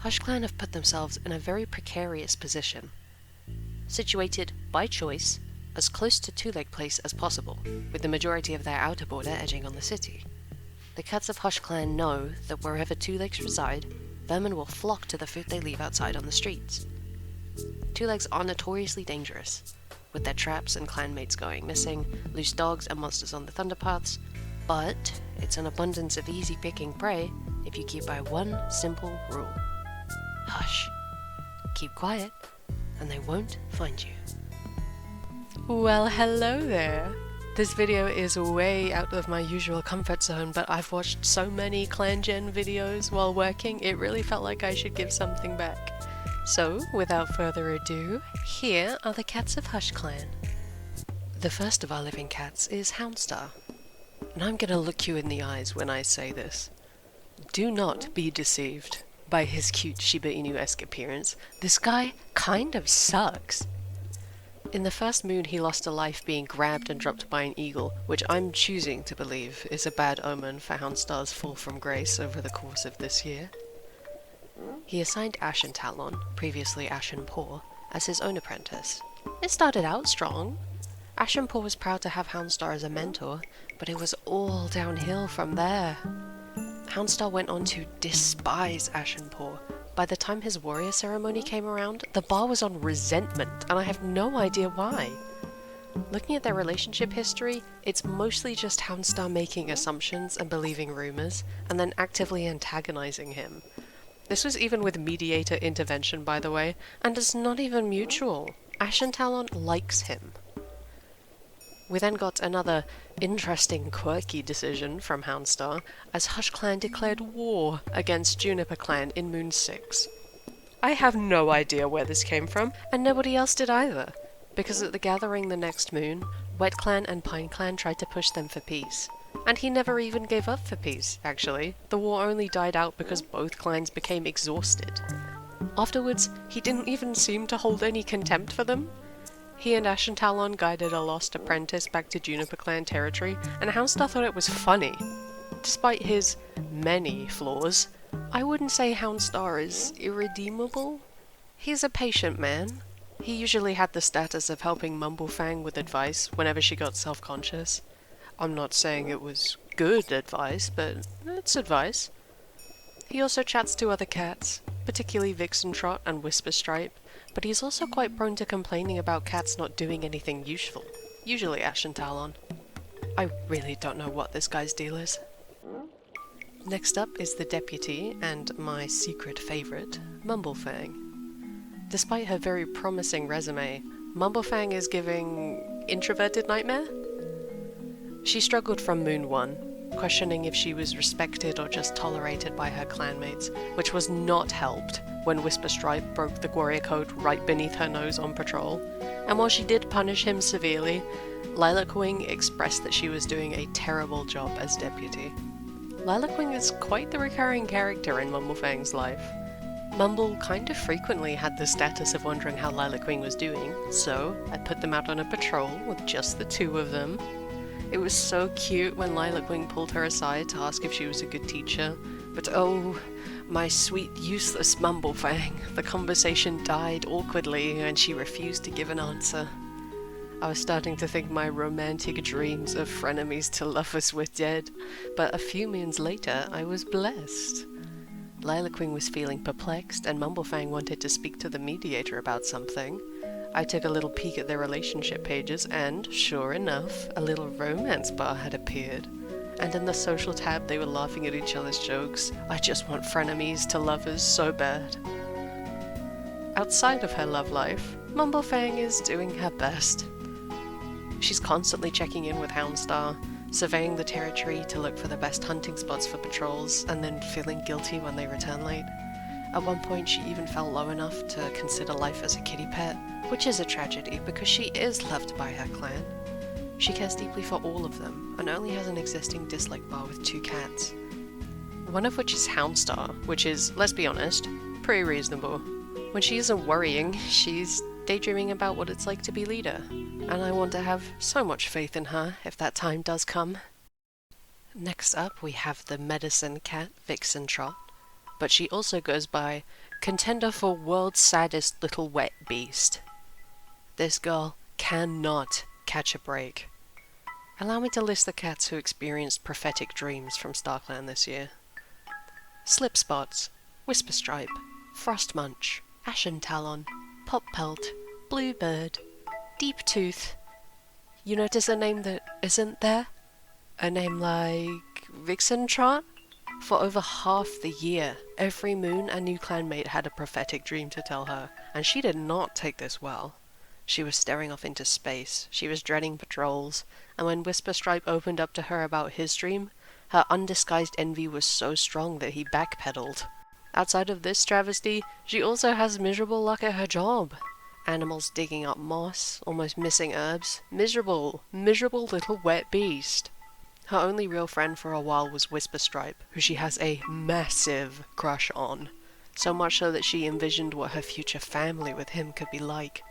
HushClan have put themselves in a very precarious position. Situated, by choice, as close to Two Leg Place as possible, with the majority of their outer border edging on the city. The cats of HushClan know that wherever Two Legs reside, vermin will flock to the food they leave outside on the streets. Two Legs are notoriously dangerous, with their traps and clanmates going missing, loose dogs and monsters on the thunderpaths, but it's an abundance of easy-picking prey if you keep by one simple rule. Hush. Keep quiet, and they won't find you. Well, hello there. This video is way out of my usual comfort zone, but I've watched so many ClanGen videos while working, it really felt like I should give something back. So, without further ado, here are the cats of HushClan. The first of our living cats is Houndstar, and I'm gonna look you in the eyes when I say this. Do not be deceived by his cute Shiba Inu-esque appearance. This guy kind of sucks. In the first moon he lost a life being grabbed and dropped by an eagle, which I'm choosing to believe is a bad omen for Houndstar's fall from grace over the course of this year. He assigned Ashen Talon, previously Ashen Paw, as his own apprentice. It started out strong. Ashen Paw was proud to have Houndstar as a mentor, but it was all downhill from there. Houndstar went on to despise Ashen Paw. By the time his warrior ceremony came around, the bar was on resentment, and I have no idea why. Looking at their relationship history, it's mostly just Houndstar making assumptions and believing rumors, and then actively antagonizing him. This was even with mediator intervention, by the way, and it's not even mutual. Ashen Talon likes him. We then got another interesting, quirky decision from Houndstar, as HushClan declared war against Juniper Clan in Moon 6. I have no idea where this came from, and nobody else did either, because at the gathering the next moon, Wet Clan and Pine Clan tried to push them for peace. And he never even gave up for peace, actually. The war only died out because both clans became exhausted. Afterwards, he didn't even seem to hold any contempt for them. He and Ashen Talon guided a lost apprentice back to Juniper Clan territory, and Houndstar thought it was funny. Despite his many flaws, I wouldn't say Houndstar is irredeemable. He's a patient man. He usually had the status of helping Mumblefang with advice whenever she got self-conscious. I'm not saying it was good advice, but it's advice. He also chats to other cats, particularly Vixen Trot and Whisper Stripe, but he's also quite prone to complaining about cats not doing anything useful, usually Ashen Talon. I really don't know what this guy's deal is. Next up is the deputy, and my secret favourite, Mumblefang. Despite her very promising resume, Mumblefang is giving introverted nightmare? She struggled from Moon 1, questioning if she was respected or just tolerated by her clanmates, which was not helped when Whisper Stripe broke the warrior code right beneath her nose on patrol. And while she did punish him severely, Lilac Wing expressed that she was doing a terrible job as deputy. Lilac Wing is quite the recurring character in Mumblefang's life. Mumble kind of frequently had the status of wondering how Lilac Wing was doing, so I put them out on a patrol with just the two of them. It was so cute when Lilac Wing pulled her aside to ask if she was a good teacher, but oh, my sweet useless Mumblefang, the conversation died awkwardly and she refused to give an answer. I was starting to think my romantic dreams of frenemies to lovers were dead, but a few moons later I was blessed. Lilac Wing was feeling perplexed and Mumblefang wanted to speak to the mediator about something. I took a little peek at their relationship pages and, sure enough, a little romance bar had appeared. And in the social tab they were laughing at each other's jokes. I just want frenemies to lovers so bad. Outside of her love life, Mumblefang is doing her best. She's constantly checking in with Houndstar, surveying the territory to look for the best hunting spots for patrols, and then feeling guilty when they return late. At one point she even felt low enough to consider life as a kitty pet, which is a tragedy because she is loved by her clan. She cares deeply for all of them, and only has an existing dislike bar with 2 cats. One of which is Houndstar, which is, let's be honest, pretty reasonable. When she isn't worrying, she's daydreaming about what it's like to be leader, and I want to have so much faith in her if that time does come. Next up we have the medicine cat Vixen Trot, but she also goes by Contender for world's saddest little wet beast. This girl cannot catch a break. Allow me to list the cats who experienced prophetic dreams from StarClan this year. Slipspots, Whisperstripe, Frostmunch, Ashen Talon, Poppelt, Bluebird, Deeptooth. You notice a name that isn't there? A name like Vixentrot? For over half the year, every moon a new clanmate had a prophetic dream to tell her, and she did not take this well. She was staring off into space, she was dreading patrols, and when Whisperstripe opened up to her about his dream, her undisguised envy was so strong that he backpedaled. Outside of this travesty, she also has miserable luck at her job. Animals digging up moss, almost missing herbs. Miserable, miserable little wet beast. Her only real friend for a while was Whisperstripe, who she has a massive crush on. So much so that she envisioned what her future family with him could be like.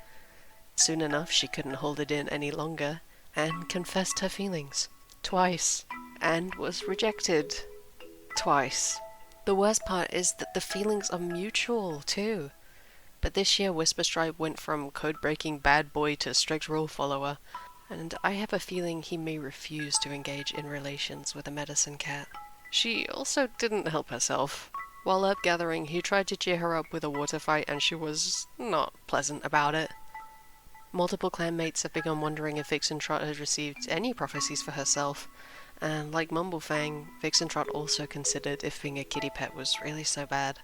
Soon enough, she couldn't hold it in any longer, and confessed her feelings. Twice. And was rejected. Twice. The worst part is that the feelings are mutual, too. But this year, Whisperstripe went from code-breaking bad boy to strict rule follower, and I have a feeling he may refuse to engage in relations with a medicine cat. She also didn't help herself. While herb gathering, he tried to cheer her up with a water fight, and she was not pleasant about it. Multiple clanmates have begun wondering if Vixentrot has received any prophecies for herself, and like Mumblefang, Vixentrot also considered if being a kitty pet was really so bad.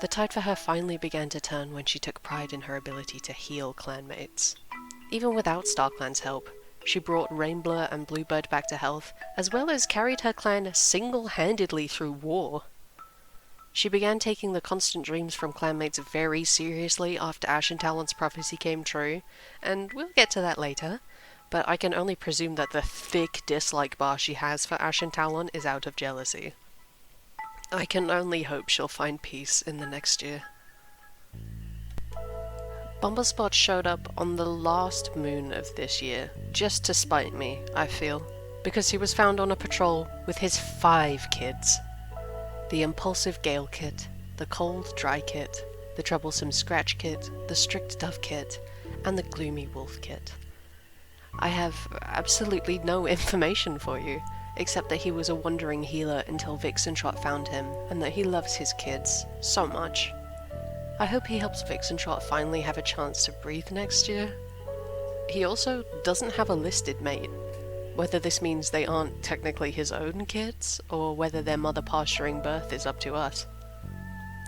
The tide for her finally began to turn when she took pride in her ability to heal clanmates. Even without StarClan's help, she brought Rainblur and Bluebird back to health, as well as carried her clan single-handedly through war. She began taking the constant dreams from clanmates very seriously after Ashen Talon's prophecy came true, and we'll get to that later, but I can only presume that the thick dislike bar she has for Ashen Talon is out of jealousy. I can only hope she'll find peace in the next year. Bumblespot showed up on the last moon of this year, just to spite me, I feel, because he was found on a patrol with his 5 kids. The Impulsive Gale Kit, the Cold Dry Kit, the Troublesome Scratch Kit, the Strict Dove Kit, and the Gloomy Wolf Kit. I have absolutely no information for you, except that he was a wandering healer until Vixentrot found him, and that he loves his kids so much. I hope he helps Vixentrot finally have a chance to breathe next year. He also doesn't have a listed mate. Whether this means they aren't technically his own kids, or whether their mother passed during birth is up to us.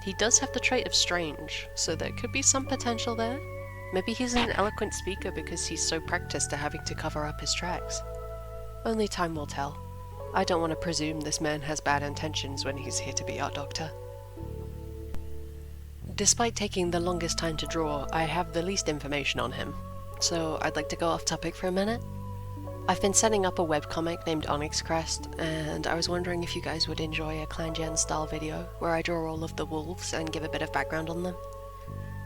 He does have the trait of strange, so there could be some potential there. Maybe he's an eloquent speaker because he's so practiced at having to cover up his tracks. Only time will tell. I don't want to presume this man has bad intentions when he's here to be our doctor. Despite taking the longest time to draw, I have the least information on him, so I'd like to go off topic for a minute. I've been setting up a webcomic named Onyx Crest, and I was wondering if you guys would enjoy a ClanGen style video where I draw all of the wolves and give a bit of background on them.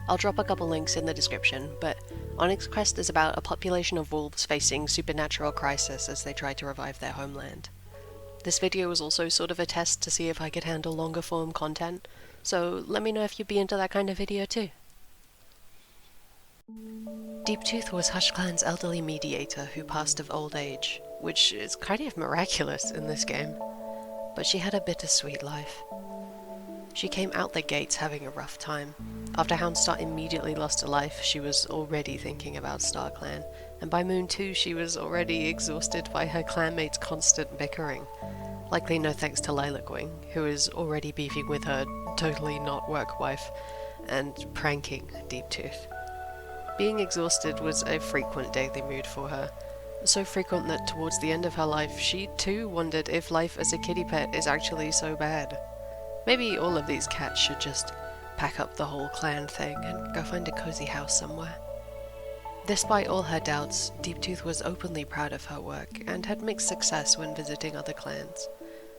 I'll drop a couple links in the description, but Onyx Crest is about a population of wolves facing supernatural crisis as they try to revive their homeland. This video was also sort of a test to see if I could handle longer form content, so let me know if you'd be into that kind of video too. Deeptooth was HushClan's elderly mediator who passed of old age, which is kind of miraculous in this game, but she had a bittersweet life. She came out the gates having a rough time. After Houndstar immediately lost her life, she was already thinking about StarClan, and by Moon 2 she was already exhausted by her clanmates' constant bickering. Likely no thanks to Lilac-Wing, who is already beefing with her totally not work wife, and pranking Deeptooth. Being exhausted was a frequent daily mood for her, so frequent that towards the end of her life she too wondered if life as a kitty pet is actually so bad. Maybe all of these cats should just pack up the whole clan thing and go find a cozy house somewhere. Despite all her doubts, Deeptooth was openly proud of her work and had mixed success when visiting other clans.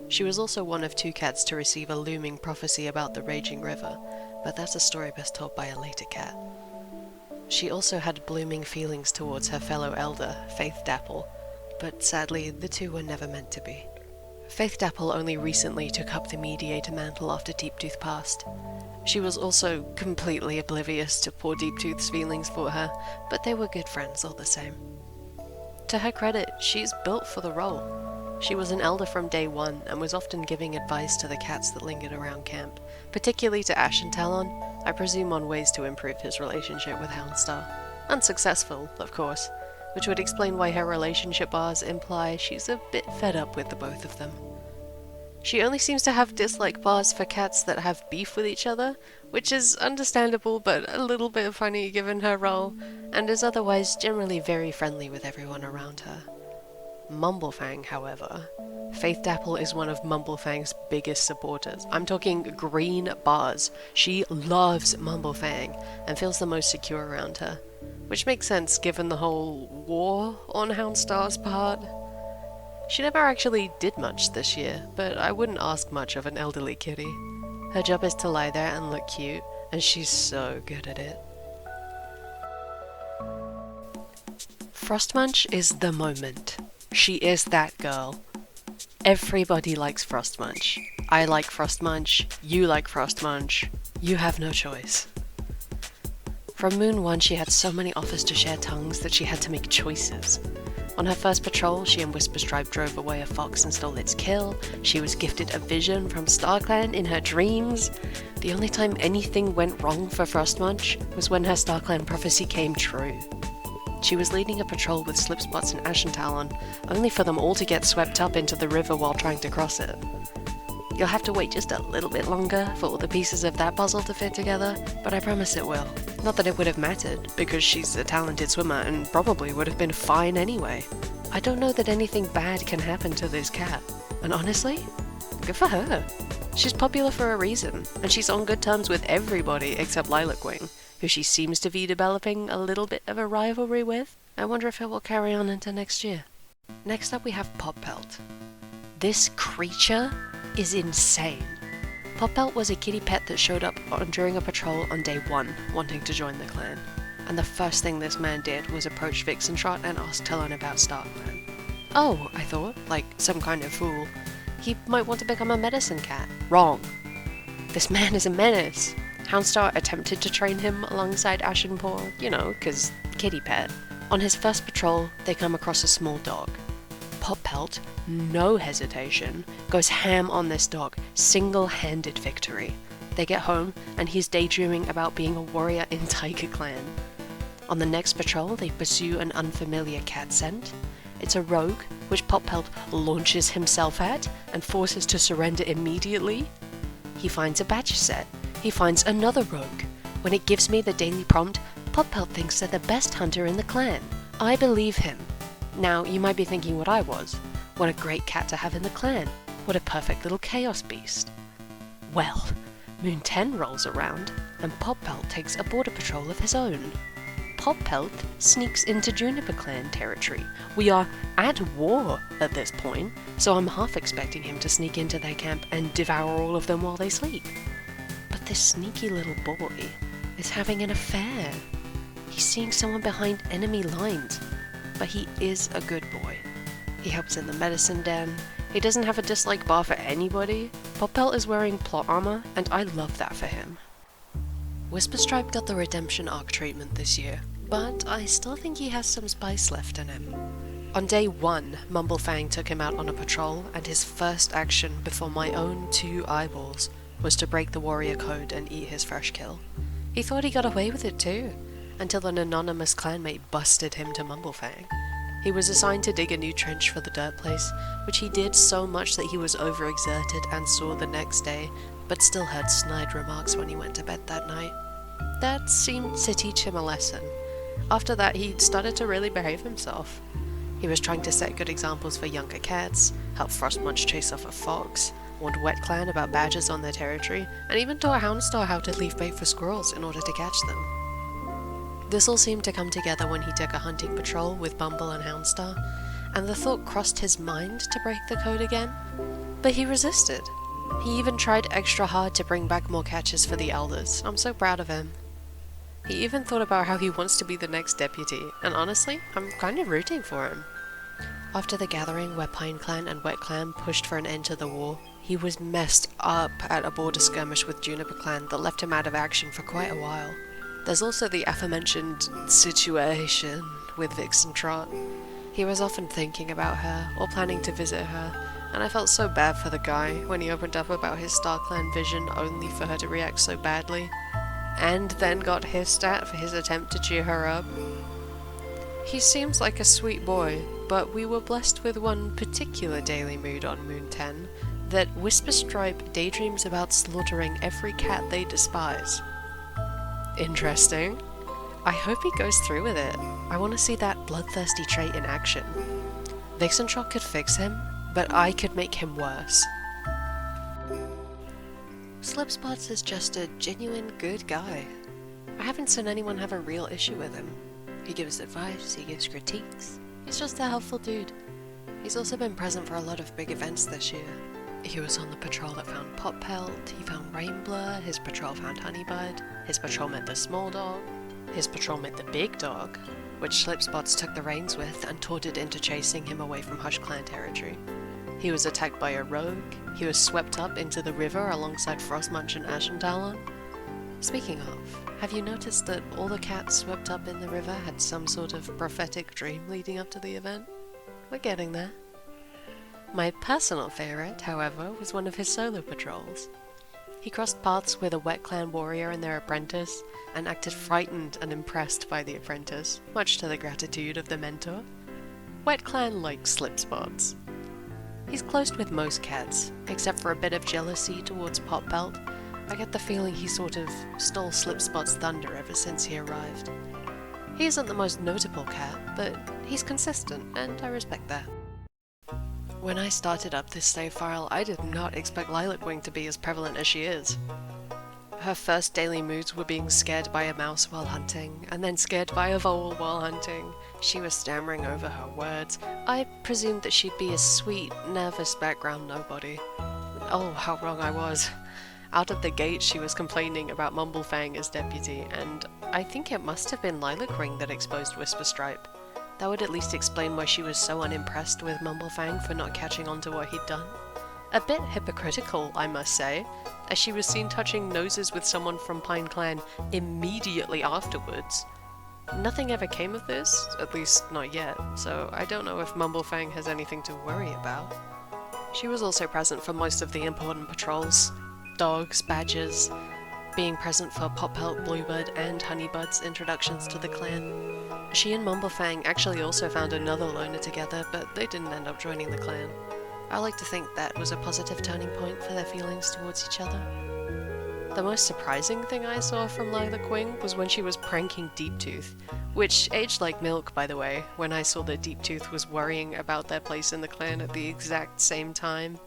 She was also one of 2 cats to receive a looming prophecy about the raging river, but that's a story best told by a later cat. She also had blooming feelings towards her fellow elder, Faith Dapple, but sadly the 2 were never meant to be. Faith Dapple only recently took up the mediator mantle after Deeptooth passed. She was also completely oblivious to poor Deeptooth's feelings for her, but they were good friends all the same. To her credit, she's built for the role. She was an elder from day one and was often giving advice to the cats that lingered around camp, particularly to Ash and Talon, I presume on ways to improve his relationship with Houndstar. Unsuccessful, of course, which would explain why her relationship bars imply she's a bit fed up with the both of them. She only seems to have dislike bars for cats that have beef with each other, which is understandable but a little bit funny given her role, and is otherwise generally very friendly with everyone around her. Mumblefang, however, Faith Dapple is one of Mumblefang's biggest supporters. I'm talking green bars. She loves Mumblefang and feels the most secure around her, which makes sense given the whole war on Houndstar's part. She never actually did much this year, but I wouldn't ask much of an elderly kitty. Her job is to lie there and look cute, and she's so good at it. Frostmunch is the moment. She is that girl. Everybody likes Frostmunch. I like Frostmunch, you like Frostmunch. You have no choice. From Moon 1 she had so many offers to share tongues that she had to make choices. On her first patrol, she and Whisperstripe drove away a fox and stole its kill. She was gifted a vision from StarClan in her dreams. The only time anything went wrong for Frostmunch was when her StarClan prophecy came true. She was leading a patrol with Slipspots and Ash and Talon, only for them all to get swept up into the river while trying to cross it. You'll have to wait just a little bit longer for all the pieces of that puzzle to fit together, but I promise it will. Not that it would have mattered, because she's a talented swimmer and probably would have been fine anyway. I don't know that anything bad can happen to this cat, and honestly, good for her. She's popular for a reason, and she's on good terms with everybody except Lilacwing, who she seems to be developing a little bit of a rivalry with. I wonder if it will carry on into next year. Next up we have Poppelt. This creature is insane. Poppelt was a kitty pet that showed up during a patrol on day 1, wanting to join the clan. And the first thing this man did was approach Vixentrot and ask Talon about StarClan. Oh, I thought, like some kind of fool. He might want to become a medicine cat. Wrong. This man is a menace. Houndstar attempted to train him alongside Ashenpaw, you know, 'cause kitty pet. On his first patrol, they come across a small dog. Poppelt, no hesitation, goes ham on this dog, single-handed victory. They get home, and he's daydreaming about being a warrior in Tiger Clan. On the next patrol, they pursue an unfamiliar cat scent. It's a rogue, which Poppelt launches himself at and forces to surrender immediately. He finds a badge set. He finds another rogue. When it gives me the daily prompt, Poppelt thinks they're the best hunter in the clan. I believe him. Now, you might be thinking what I was. What a great cat to have in the clan. What a perfect little chaos beast. Well, Moon 10 rolls around, and Poppelt takes a border patrol of his own. Poppelt sneaks into Juniper Clan territory. We are at war at this point, so I'm half expecting him to sneak into their camp and devour all of them while they sleep. But this sneaky little boy is having an affair. He's seeing someone behind enemy lines, but he is a good boy. He helps in the medicine den. He doesn't have a dislike bar for anybody. Poppelt is wearing plot armor, and I love that for him. Whisperstripe got the redemption arc treatment this year, but I still think he has some spice left in him. On day 1, Mumblefang took him out on a patrol, and his first action before my own 2 eyeballs was to break the warrior code and eat his fresh kill. He thought he got away with it too, until an anonymous clanmate busted him to Mumblefang. He was assigned to dig a new trench for the dirt place, which he did so much that he was overexerted and sore the next day, but still had snide remarks when he went to bed that night. That seemed to teach him a lesson. After that, he started to really behave himself. He was trying to set good examples for younger cats, help Frostmunch chase off a fox, warned WetClan about badgers on their territory, and even taught Houndstar how to leave bait for squirrels in order to catch them. This all seemed to come together when he took a hunting patrol with Bumble and Houndstar, and the thought crossed his mind to break the code again, but he resisted. He even tried extra hard to bring back more catches for the elders. I'm so proud of him. He even thought about how he wants to be the next deputy, and honestly, I'm kind of rooting for him. After the gathering where PineClan and WetClan pushed for an end to the war, he was messed up at a border skirmish with Juniper Clan that left him out of action for quite a while. There's also the aforementioned situation with Vixen Trot. He was often thinking about her, or planning to visit her, and I felt so bad for the guy when he opened up about his StarClan vision only for her to react so badly, and then got hissed at for his attempt to cheer her up. He seems like a sweet boy, but we were blessed with one particular daily mood on Moon 10, that Whisperstripe daydreams about slaughtering every cat they despise. Interesting. I hope he goes through with it. I want to see that bloodthirsty trait in action. Vixentrot could fix him, but I could make him worse. Slipspots is just a genuine good guy. I haven't seen anyone have a real issue with him. He gives advice, he gives critiques. He's just a helpful dude. He's also been present for a lot of big events this year. He was on the patrol that found Pop Pelt, he found Rainblur, his patrol found Honeybud, his patrol met the small dog, his patrol met the big dog, which Slipspots took the reins with and taught it into chasing him away from HushClan territory. He was attacked by a rogue, he was swept up into the river alongside Frostmunch and Ashentalon. Speaking of, have you noticed that all the cats swept up in the river had some sort of prophetic dream leading up to the event? We're getting there. My personal favourite, however, was one of his solo patrols. He crossed paths with a WetClan warrior and their apprentice, and acted frightened and impressed by the apprentice, much to the gratitude of the mentor. WetClan likes Slipspots. He's close with most cats, except for a bit of jealousy towards Pop Pelt. I get the feeling he sort of stole Slipspot's thunder ever since he arrived. He isn't the most notable cat, but he's consistent, and I respect that. When I started up this save file, I did not expect Lilacwing to be as prevalent as she is. Her first daily moods were being scared by a mouse while hunting, and then scared by a vole while hunting. She was stammering over her words. I presumed that she'd be a sweet, nervous background nobody. Oh, how wrong I was. Out of the gate she was complaining about Mumblefang as deputy, and I think it must have been Lilacwing that exposed Whisperstripe. That would at least explain why she was so unimpressed with Mumblefang for not catching on to what he'd done. A bit hypocritical, I must say, as she was seen touching noses with someone from PineClan immediately afterwards. Nothing ever came of this, at least not yet, so I don't know if Mumblefang has anything to worry about. She was also present for most of the important patrols. Dogs, badgers, being present for Poppelt, Bluebird, and Honeybud's introductions to the clan. She and Mumblefang actually also found another loner together, but they didn't end up joining the clan. I like to think that was a positive turning point for their feelings towards each other. The most surprising thing I saw from Lilacwing was when she was pranking Deeptooth, which aged like milk, by the way, when I saw that Deeptooth was worrying about their place in the clan at the exact same time.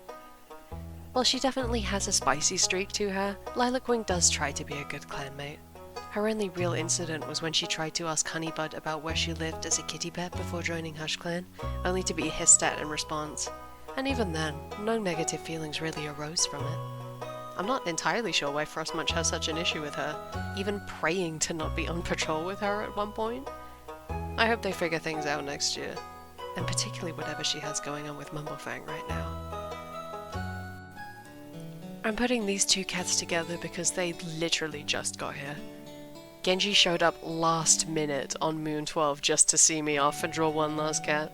While she definitely has a spicy streak to her, Lilacwing does try to be a good clanmate. Her only real incident was when she tried to ask Honeybud about where she lived as a kitty pet before joining HushClan, only to be hissed at in response. And even then, no negative feelings really arose from it. I'm not entirely sure why Frostmunch has such an issue with her, even praying to not be on patrol with her at one point. I hope they figure things out next year, and particularly whatever she has going on with Mumblefang right now. I'm putting these two cats together because they literally just got here. Genji showed up last minute on Moon 12 just to see me off and draw one last cat.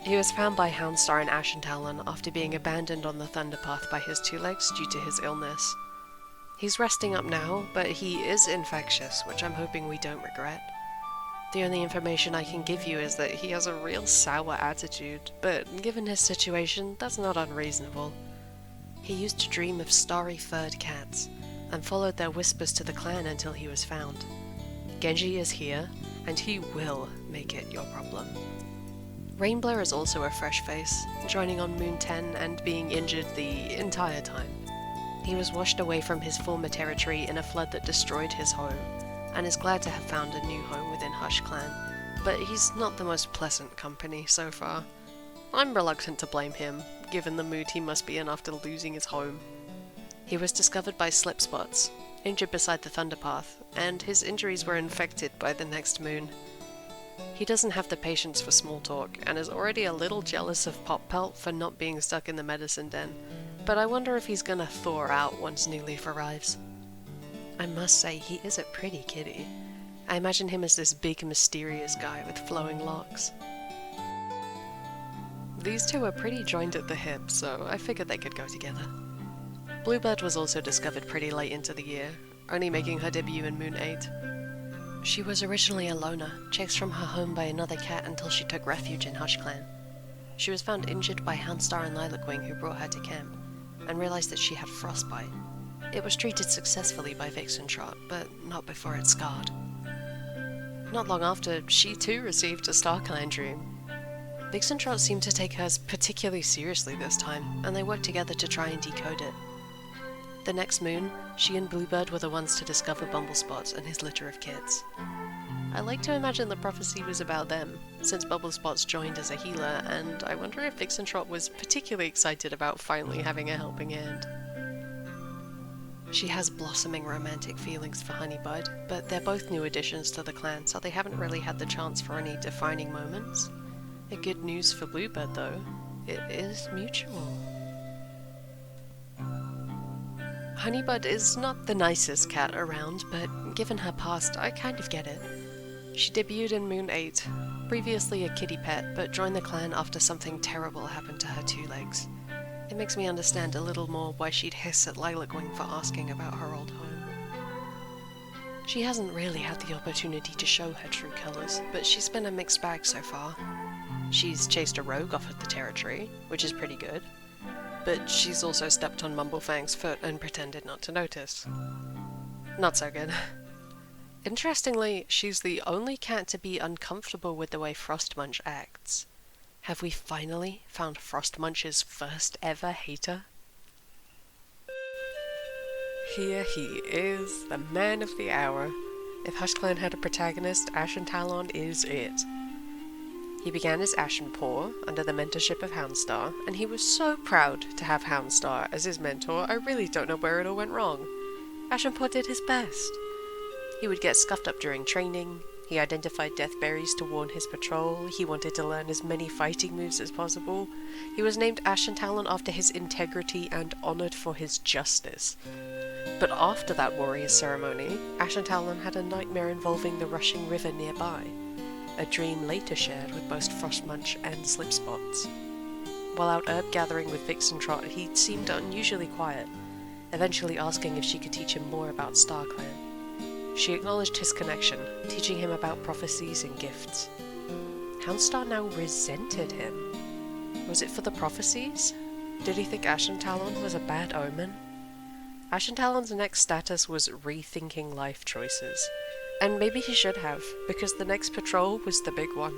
He was found by Houndstar and Ashentalon after being abandoned on the Thunderpath by his two legs due to his illness. He's resting up now, but he is infectious, which I'm hoping we don't regret. The only information I can give you is that he has a real sour attitude, but given his situation, that's not unreasonable. He used to dream of starry furred cats, and followed their whispers to the clan until he was found. Genji is here, and he will make it your problem. Rainblur is also a fresh face, joining on Moon 10 and being injured the entire time. He was washed away from his former territory in a flood that destroyed his home, and is glad to have found a new home within HushClan, but he's not the most pleasant company so far. I'm reluctant to blame him, given the mood he must be in after losing his home. He was discovered by Slipspots, injured beside the Thunderpath, and his injuries were infected by the next moon. He doesn't have the patience for small talk, and is already a little jealous of Pop Pelt for not being stuck in the medicine den, but I wonder if he's gonna thaw out once New Leaf arrives. I must say, he is a pretty kitty. I imagine him as this big, mysterious guy with flowing locks. These two are pretty joined at the hip, so I figured they could go together. Bluebird was also discovered pretty late into the year, only making her debut in Moon 8. She was originally a loner, chased from her home by another cat until she took refuge in HushClan. She was found injured by Houndstar and Lilacwing, who brought her to camp, and realized that she had frostbite. It was treated successfully by Vixentrot, but not before it scarred. Not long after, she too received a StarClan dream. Vixentrot seemed to take hers particularly seriously this time, and they worked together to try and decode it. The next moon, she and Bluebird were the ones to discover Bumblespot and his litter of kids. I like to imagine the prophecy was about them, since Bumblespot's joined as a healer, and I wonder if Vixentrot was particularly excited about finally having a helping hand. She has blossoming romantic feelings for Honeybud, but they're both new additions to the clan, so they haven't really had the chance for any defining moments. The good news for Bluebird, though, it is mutual. Honeybud is not the nicest cat around, but given her past, I kind of get it. She debuted in Moon 8, previously a kitty pet, but joined the clan after something terrible happened to her two legs. It makes me understand a little more why she'd hiss at Lilacwing for asking about her old home. She hasn't really had the opportunity to show her true colours, but she's been a mixed bag so far. She's chased a rogue off of the territory, which is pretty good, but she's also stepped on Mumblefang's foot and pretended not to notice. Not so good. Interestingly, she's the only cat to be uncomfortable with the way Frostmunch acts. Have we finally found Frostmunch's first ever hater? Here he is, the man of the hour. If HushClan had a protagonist, Ashen Talon is it. He began as Ashenpaw under the mentorship of Houndstar, and he was so proud to have Houndstar as his mentor. I really don't know where it all went wrong. Ashenpaw did his best. He would get scuffed up during training, he identified deathberries to warn his patrol, he wanted to learn as many fighting moves as possible. He was named Ashen Talon after his integrity and honoured for his justice. But after that warrior ceremony, Ashen Talon had a nightmare involving the rushing river nearby, a dream later shared with both Frostmunch and Slipspots. While out herb gathering with Vixentrot, he seemed unusually quiet, eventually asking if she could teach him more about StarClan. She acknowledged his connection, teaching him about prophecies and gifts. Houndstar now resented him. Was it for the prophecies? Did he think Ashen Talon was a bad omen? Ashen Talon's next status was rethinking life choices. And maybe he should have, because the next patrol was the big one.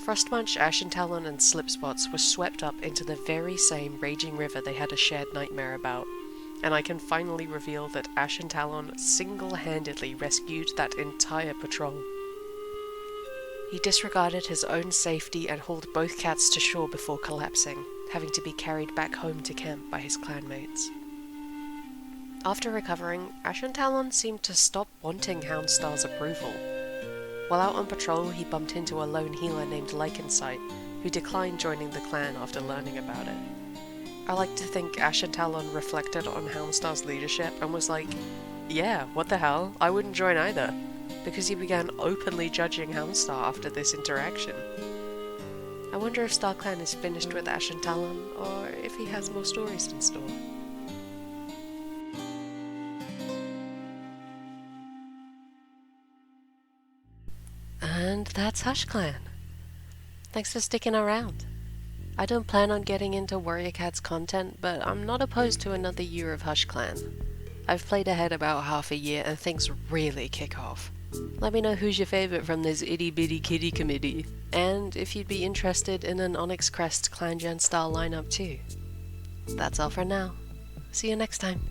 Frostmunch, Ashen Talon, and Slipspots were swept up into the very same raging river they had a shared nightmare about, and I can finally reveal that Ashen Talon single-handedly rescued that entire patrol. He disregarded his own safety and hauled both cats to shore before collapsing, having to be carried back home to camp by his clanmates. After recovering, Ashen Talon seemed to stop wanting Houndstar's approval. While out on patrol, he bumped into a lone healer named Lycansight, who declined joining the clan after learning about it. I like to think Ashen Talon reflected on Houndstar's leadership and was like, yeah, what the hell, I wouldn't join either, because he began openly judging Houndstar after this interaction. I wonder if StarClan is finished with Ashen Talon, or if he has more stories in store. And that's HushClan. Thanks for sticking around. I don't plan on getting into Warrior Cats content, but I'm not opposed to another year of HushClan. I've played ahead about half a year and things really kick off. Let me know who's your favourite from this itty bitty kitty committee, and if you'd be interested in an Onyx Crest ClanGen style lineup too. That's all for now. See you next time.